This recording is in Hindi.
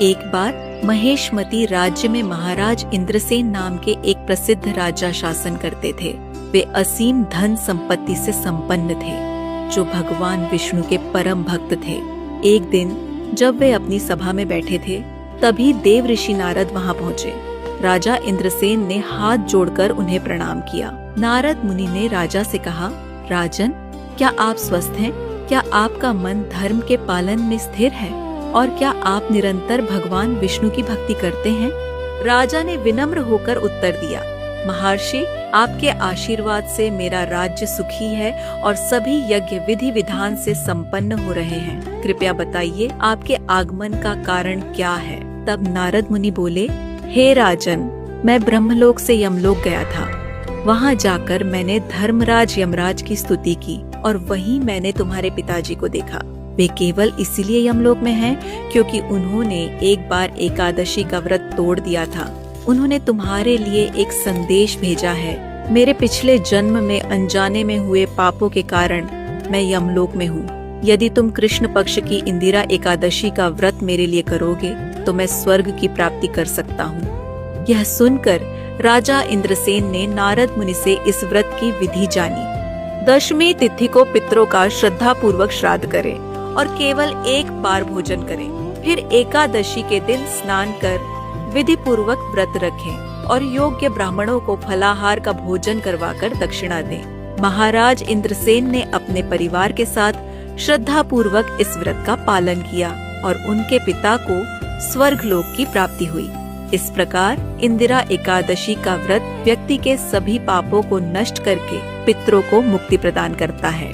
एक बार महेशमती राज्य में महाराज इंद्रसेन नाम के एक प्रसिद्ध राजा शासन करते थे। वे असीम धन संपत्ति से संपन्न थे, जो भगवान विष्णु के परम भक्त थे। एक दिन जब वे अपनी सभा में बैठे थे, तभी देव ऋषि नारद वहां पहुँचे। राजा इंद्रसेन ने हाथ जोड़कर उन्हें प्रणाम किया। नारद मुनि ने राजा से कहा, राजन, क्या आप स्वस्थ हैं? क्या आपका मन धर्म के पालन में स्थिर है? और क्या आप निरंतर भगवान विष्णु की भक्ति करते हैं? राजा ने विनम्र होकर उत्तर दिया, महर्षि, आपके आशीर्वाद से मेरा राज्य सुखी है और सभी यज्ञ विधि विधान से संपन्न हो रहे हैं। कृपया बताइए, आपके आगमन का कारण क्या है? तब नारद मुनि बोले, हे राजन, मैं ब्रह्मलोक से यमलोक गया था। वहाँ जाकर मैंने धर्मराज यमराज की स्तुति की और वहीं मैंने तुम्हारे पिताजी को देखा। वे केवल इसीलिए यमलोक में हैं क्योंकि उन्होंने एक बार एकादशी का व्रत तोड़ दिया था। उन्होंने तुम्हारे लिए एक संदेश भेजा है। मेरे पिछले जन्म में अनजाने में हुए पापों के कारण मैं यमलोक में हूँ। यदि तुम कृष्ण पक्ष की इंदिरा एकादशी का व्रत मेरे लिए करोगे तो मैं स्वर्ग की प्राप्ति कर सकता हूँ। यह सुनकर राजा इंद्रसेन ने नारद मुनि से इस व्रत की विधि जानी। दशमी तिथि को पितरों का श्रद्धा पूर्वक श्राद्ध करें और केवल एक बार भोजन करें। फिर एकादशी के दिन स्नान कर विधि पूर्वक व्रत रखें और योग्य ब्राह्मणों को फलाहार का भोजन करवाकर दक्षिणा दें। महाराज इंद्रसेन ने अपने परिवार के साथ श्रद्धा पूर्वक इस व्रत का पालन किया और उनके पिता को स्वर्गलोक की प्राप्ति हुई। इस प्रकार इंदिरा एकादशी का व्रत व्यक्ति के सभी पापों को नष्ट करके पितरों को मुक्ति प्रदान करता है।